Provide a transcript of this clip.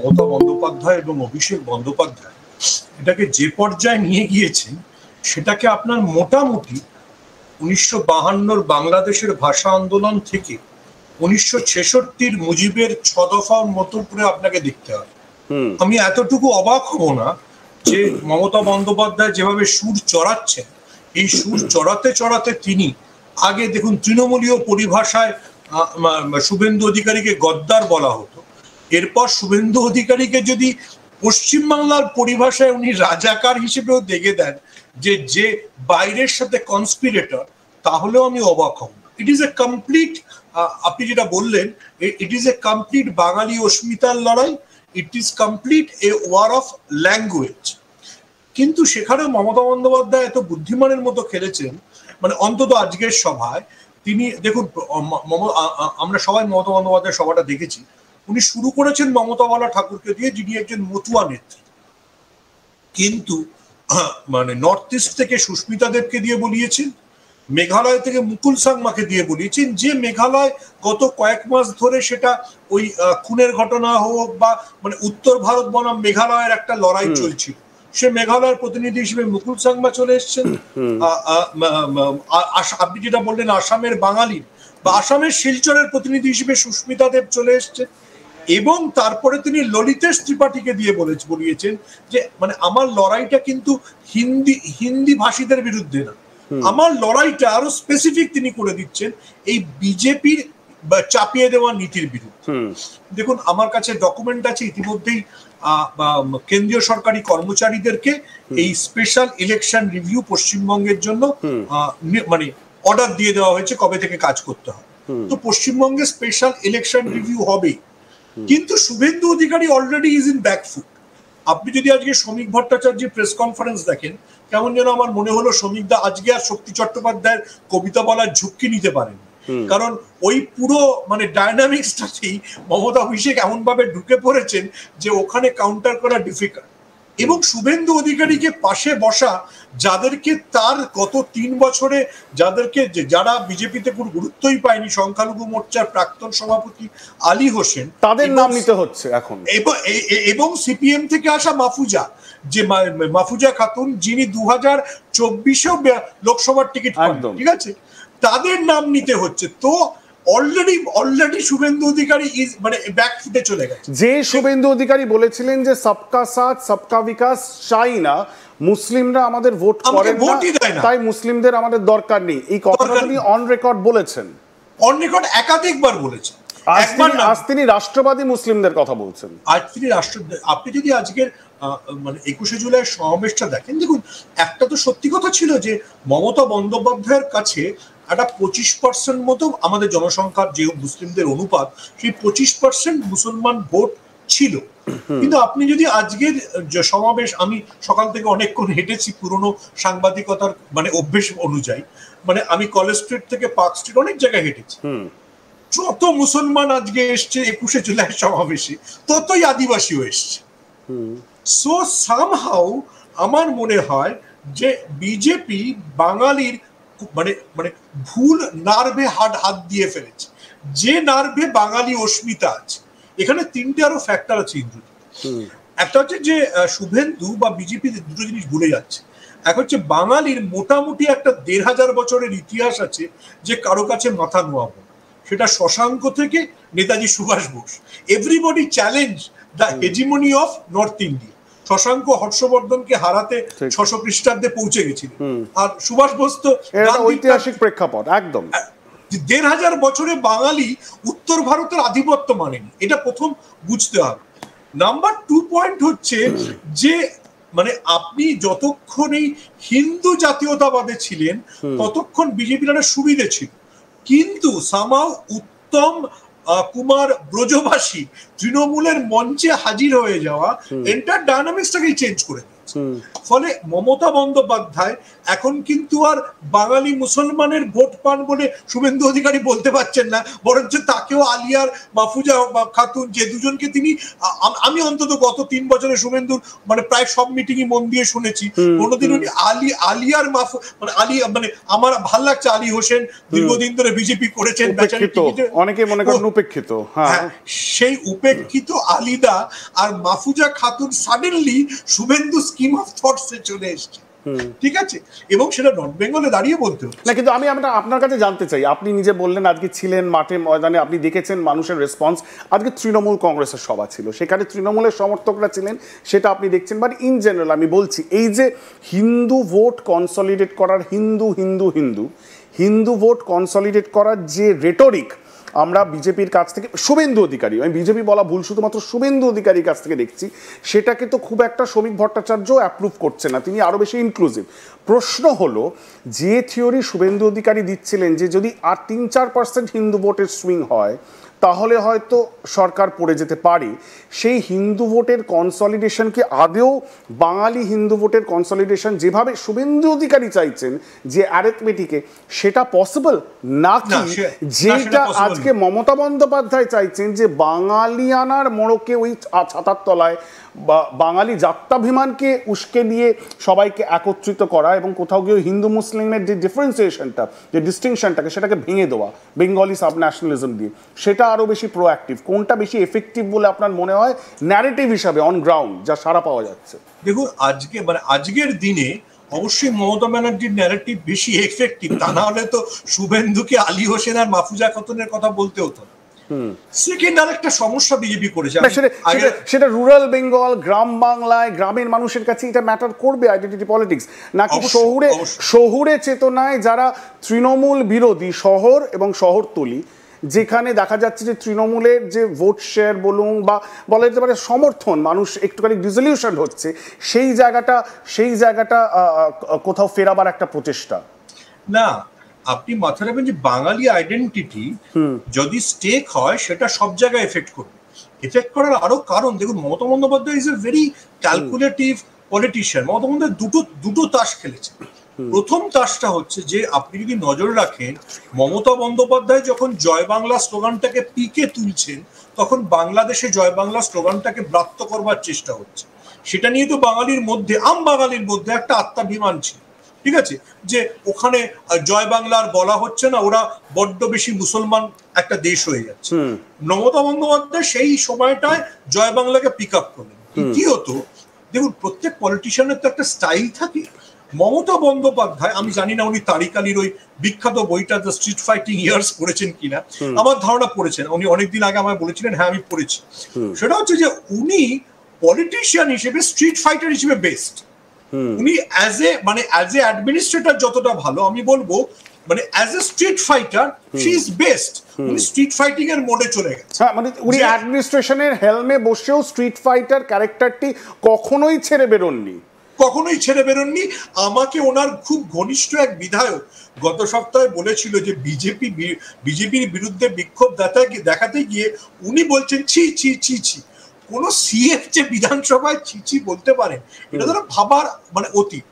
মমতা বন্দ্যোপাধ্যায় এবং অভিষেক বন্দ্যোপাধ্যায় এটাকে যে পর্যায়ে নিয়ে গিয়েছেন সেটাকে আপনার মোটামুটি 1952 বাংলাদেশের ভাষা আন্দোলন থেকে 1966 মুজিবের 6 দফার মতো করে আপনাকে দেখতে হবে। আমি এতটুকু অবাক হব না যে মমতা বন্দ্যোপাধ্যায় যেভাবে সুর চড়াচ্ছেন, এই সুর চড়াতে চড়াতে তিনি আগে দেখুন তৃণমূলীয় পরিভাষায় শুভেন্দু অধিকারীকে গদ্দার বলা হতো, এরপর শুভেন্দু অধিকারীকে যদি পশ্চিমবাংলার পরিভাষায় উনি রাজাকার হিসেবেও দেখে দেন যে যে বাইরের সাথে কনস্পিরেটর, তাহলেও আমি অবাক হব। ইট ইজ এ কমপ্লিট, আপনি যেটা বললেন, it is a complete Bangali অস্মিতার লড়াই, it is complete a war of language. কিন্তু সেখানে মমতা বন্দ্যোপাধ্যায় এত বুদ্ধিমানের মতো খেলেছেন, মানে অন্তত আজকের সভায় তিনি দেখুন, আমরা সবাই মমতা বন্দ্যোপাধ্যায় সভাটা দেখেছি, উনি শুরু করেছেন মমতাওয়ালা ঠাকুরকে দিয়ে, যিনি একজন মতুয়া নেত্রী, কিন্তু মানে নর্থ ইস্ট থেকে সুস্মিতা দেবকে দিয়ে বলিয়েছেন, মেঘালয় থেকে মুকুল সাংমাকে দিয়ে বলিয়েছেন, যে মেঘালয় গত কয়েক মাস ধরে সেটা ওই খুনের ঘটনা হোক বা মানে উত্তর ভারত বনাম মেঘালয়ের একটা লড়াই চলছিল, সে মেঘালয়ের প্রতিনিধি হিসেবে মুকুল সাংমা চলে এসছেন। আপনি যেটা বললেন আসামের বাঙালির বা আসামের শিলচরের প্রতিনিধি হিসেবে সুস্মিতা দেব চলে এসছেন, এবং তারপরে তিনি ললিতেশ ত্রিপাঠীকে দিয়ে বলিয়েছেন যে মানে আমার লড়াইটা কিন্তু হিন্দি ভাষীদের বিরুদ্ধে না, আমার লড়াইটা আরো স্পেসিফিক তিনি করে দিচ্ছেন এই বিজেপির চাপিয়ে দেওয়া নীতির বিরুদ্ধে। দেখুন আমার কাছে ডকুমেন্ট আছে, ইতিমধ্যেই কেন্দ্রীয় সরকারি কর্মচারীদেরকে এই স্পেশাল ইলেকশন রিভিউ পশ্চিমবঙ্গের জন্য মানে অর্ডার দিয়ে দেওয়া হয়েছে কবে থেকে কাজ করতে হবে। তো পশ্চিমবঙ্গে স্পেশাল ইলেকশন রিভিউ হবে, কিন্তু Suvendu Adhikari already is in back foot. আপনি যদি আজকে শ্রমিক ভট্টাচার্যের প্রেস কনফারেন্স দেখেন, কেমন যেন আমার মনে হলো শ্রমিক দা আজকে আর শক্তি চট্টোপাধ্যায়ের কবিতা বলার ঝুঁকি নিতে পারেন, কারণ ওই পুরো মানে ডায়নামিক্সটাতেই মমতা অভিষেক এমন ভাবে ঢুকে পড়েছেন যে ওখানে কাউন্টার করা ডিফিকাল্ট। এবং শুভেন্দু অধিকারীকে পাশে বসা যাদেরকে তার গত 3 বছরে যাদেরকে যারা বিজেপিতে কোনো গুরুত্বই পায়নি, সংখ্যালঘু মোর্চার প্রাক্তন সভাপতি আলী হোসেন, তাদের নাম নিতে হচ্ছে এখন, এবং সিপিএম থেকে আসা মাফুজা, যে মাফুজা খাতুন, যিনি 2024-এও লোকসভার টিকিট পান, ঠিক আছে, তাদের নাম নিতে হচ্ছে। তো অলরেডি শুভেন্দু অধিকারী মানে ব্যাকফুটে চলে গেছে। যে শুভেন্দু অধিকারী বলেছিলেন যে সবকা সাথ সবকা বিকাশ চাই না, মুসলিমরা আমাদের ভোট করেন না, তাই মুসলিমদের আমাদের দরকার নেই, এই কথাটা তিনি অন রেকর্ড বলেছেন, অন রেকর্ড একাধিকবার বলেছেন। আজ তিনি রাষ্ট্রবাদী মুসলিমদের কথা বলছেন, আজ তিনি আপনি যদি আজকের মানে 21শে জুলাই সমাবেশটা দেখেন, দেখুন একটা তো সত্যি কথা ছিল যে মমতা বন্দ্যোপাধ্যায়ের কাছে একটা 25% মতো আমাদের জনসংখ্যার যে মুসলিমদের অনুপাত, সেই 25% মুসলমান ভোট ছিল। কিন্তু আপনি যদি আজকের সমাবেশ, আমি সকাল থেকে অনেকক্ষণ হেঁটেছি পুরনো সাংবাদিকতার মানে অভ্যেস অনুযায়ী, মানে আমি কলেজ স্ট্রিট থেকে পার্ক স্ট্রিট অনেক জায়গায় হেঁটেছি, যত মুসলমান আজকে এসছে 21শে জুলাই সমাবেশে, ততই আদিবাসীও এসছে। সো সামহাউ আমার মনে হয় যে বিজেপি বাঙালির মানে মানে ভুল নার্ভে হাত দিয়ে ফেলেছে, যে নার্ভে বাঙালি অস্মিতা আছে। এখানে 3টে আরো ফ্যাক্টর আছে ইন্দ্রজিৎ। একটা হচ্ছে যে শুভেন্দু বা বিজেপি দুটো জিনিস ভুলে যাচ্ছে। এক হচ্ছে বাঙালির মোটামুটি একটা 1500 বছরের ইতিহাস আছে যে কারো কাছে মাথা নোয়াবো, সেটা শশাঙ্ক থেকে Netaji Subhash Bose. Everybody challenge the hegemony of north India. Shashanka হর্ষবর্ধনকে হারাতে 600 খ্রিস্টাব্দে পৌঁছে গেছিল, আর সুভাষ বোস তো ঐতিহাসিক প্রেক্ষাপট একদম 1500 বছরে বাঙালি উত্তর ভারতের আধিপত্য মানেনি, এটা প্রথম বুঝতে হবে। নাম্বার 2 পয়েন্ট হচ্ছে যে মানে আপনি যতক্ষণ এই হিন্দু জাতীয়তাবাদে ছিলেন ততক্ষণ বিজেপির একটা সুবিধে ছিল, কিন্তু সামাও উত্তম কুমার ব্রজবাসী তৃণমূলের মঞ্চে হাজির হয়ে যাওয়া এন্টার ডায়নামিক্সটাকেই চেঞ্জ করে দিয়েছে। ফলে মমতা বন্দ্যোপাধ্যায় এখন কিন্তু আর বাঙালি মুসলমানের ভোট পান বলে শুভেন্দু অধিকারী বলতে পারছেন না, বরঞ্চ তাকেও আলিয়ার মাহফুজা খাতুন, যে দুজনকে তিনি, আমি অন্তত গত 3 বছরে শুভেন্দুর মানে প্রায় সব মিটিংই মন দিয়ে শুনেছি, কোনোদিন উনি আলিয়ার মানে মানে আমার ভাল লাগছে আলী হোসেন দীর্ঘদিন ধরে বিজেপি করেছেন, অনেকে মনে করেন উপেক্ষিত, হ্যাঁ সেই উপেক্ষিত আলিদা আর Mahfuza Khatun suddenly Subhendu scheme of থটসে চলে এসছে, ঠিক আছে, এবং সেটা নর্থ বেঙ্গলে দাঁড়িয়ে বলতে হচ্ছে না। কিন্তু আমি আপনার কাছে জানতে চাই, আপনি নিজে বললেন আজকে ছিলেন মাঠে ময়দানে, আপনি দেখেছেন মানুষের রেসপন্স। আজকে তৃণমূল কংগ্রেসের সভা ছিল, সেখানে তৃণমূলের সমর্থকরা ছিলেন, সেটা আপনি দেখছেন। বাট ইন জেনারেল আমি বলছি, এই যে হিন্দু ভোট কনসলিডেট করার, হিন্দু ভোট কনসলিডেট করার যে রেটরিক আমরা বিজেপির কাছ থেকে, শুভেন্দু অধিকারী, আমি বিজেপি বলা ভুল, শুধুমাত্র শুভেন্দু অধিকারীর কাছ থেকে দেখছি, সেটাকে তো খুব একটা শ্রমিক ভট্টাচার্য অ্যাপ্রুভ করছে না, তিনি আরও বেশি ইনক্লুসিভ। প্রশ্ন হলো, যে থিওরি শুভেন্দু অধিকারী দিচ্ছিলেন যে যদি আর 3-4% হিন্দু ভোটের সুইং হয় তাহলে হয়তো সরকার পড়ে যেতে পারে, সেই হিন্দু ভোটের কনসলিডেশন কি আদেও বাঙালি হিন্দু ভোটের কনসলিডেশন যেভাবে শুভেন্দু অধিকারী চাইছেন যে অ্যারিথমেটিকে, সেটা পসিবল নাকি যেটা আজকে মমতা বন্দ্যোপাধ্যায় চাইছেন যে বাঙালিয়ানার মোড়কে ওই ছাতার তলায় বাঙালি জাত্যাভিমানকে উস্কে দিয়ে সবাইকে একত্রিত করা এবং কোথাও গিয়ে হিন্দু মুসলিমের যে ডিফারেন্সিয়েশনটা, যে ডিস্টিংশনটাকে, সেটাকে ভেঙে দেওয়া বেঙ্গলি সাব ন্যাশনালিজম দিয়ে, সেটা আরও বেশি প্রোঅ্যাক্টিভ? কোনটা বেশি এফেক্টিভ বলে আপনার মনে হয় ন্যারেটিভ হিসাবে অন গ্রাউন্ড যা সারা পাওয়া যাচ্ছে? দেখুন, আজকের দিনে অবশ্যই মমতা ব্যানার্জির ন্যারেটিভ বেশি এফেক্টিভ, তা না হলে তো শুভেন্দুকে আলী হোসেন আর মাহফুজা খাতুনের কথা বলতে হতো না। সেকেন্ড আরেকটা সমস্যা বিজেপি করেছে, সেটা রুরাল বেঙ্গল, গ্রাম বাংলায় গ্রামের মানুষের কাছে এটা ম্যাটার করবে আইডেন্টিটি পলিটিক্স, নাকি শহুরে চেতনায় যারা তৃণমূল বিরোধী শহর এবং শহরতলি, যেখানে দেখা যাচ্ছে যে তৃণমূলের যে ভোট শেয়ার বলুন বা বলা যেতে পারে সমর্থন, মানুষ একটুখানি ডিসলিউশন হচ্ছে, সেই জায়গাটা কোথাও ফেরাবার একটা প্রচেষ্টা? না, আপনি মাথায় রাখবেন যে বাঙালি আইডেন্টিটি যদি স্টেক হয় সেটা সব জায়গায় এফেক্ট করবে। এফেক্ট করার আরো কারণ, দেখুন, Mamata Bandyopadhyay is a very calculative politician. Mamata Bandyopadhyay দুটো তাস খেলেছে। প্রথম তাসটা হচ্ছে যে আপনি যদি নজর রাখেন, মমতা বন্দ্যোপাধ্যায় যখন জয় বাংলা স্লোগানটাকে পিকে তুলছেন, তখন বাংলাদেশে জয় বাংলা স্লোগানটাকে ব্রাত্য করবার চেষ্টা হচ্ছে। সেটা নিয়ে তো বাঙালির মধ্যে, বাঙালির মধ্যে একটা আত্মাভিমান ছিল, ঠিক আছে, যে ওখানে জয় বাংলার বলা হচ্ছে না, ওরা বড্ড বেশি মুসলমান একটা দেশ হয়ে যাচ্ছে। মমতা বন্দ্যোপাধ্যায় সেই সময়টায় জয় বাংলাকে পিক আপ করলেন। দ্বিতীয়ত, দেখুন, প্রত্যেক পলিটিশিয়ানের তো একটা স্টাইল থাকে। মমতা বন্দ্যোপাধ্যায়, আমি জানি না উনি তারিক আলীর ওই বিখ্যাত বইটা দ্য স্ট্রিট ফাইটিং ইয়ার্স পড়েছেন কিনা, আমার ধারণা পড়েছেন। উনি অনেকদিন আগে আমায় বলেছিলেন, হ্যাঁ আমি পড়েছি। সেটা হচ্ছে যে উনি পলিটিশিয়ান হিসেবে, স্ট্রিট ফাইটার হিসেবে বেস্ট। উনি অ্যাজ এ অ্যাডমিনিস্ট্রেটর যতটা ভালো, আমি বলবো মানে as a street fighter she is best. উনি স্ট্রিট ফাইটিং এর মোডে চলে গেছে। মানে উনি অ্যাডমিনিস্ট্রেশনের হেলমে বসেও স্ট্রিট ফাইটার ক্যারেক্টারটি কখনোই ছেড়ে বেরোননি। আমাকে ওনার খুব ঘনিষ্ঠ এক বিধায়ক গত সপ্তাহে বলেছিল যে বিজেপির বিরুদ্ধে বিক্ষোভ দেখাতে গিয়ে উনি বলছেন ছি ছি ছি ছি, কোন সিএফ যে বিধানসভায় ছি ছি বলতে পারে, এটা ধরো ভাবার মানে অতীত।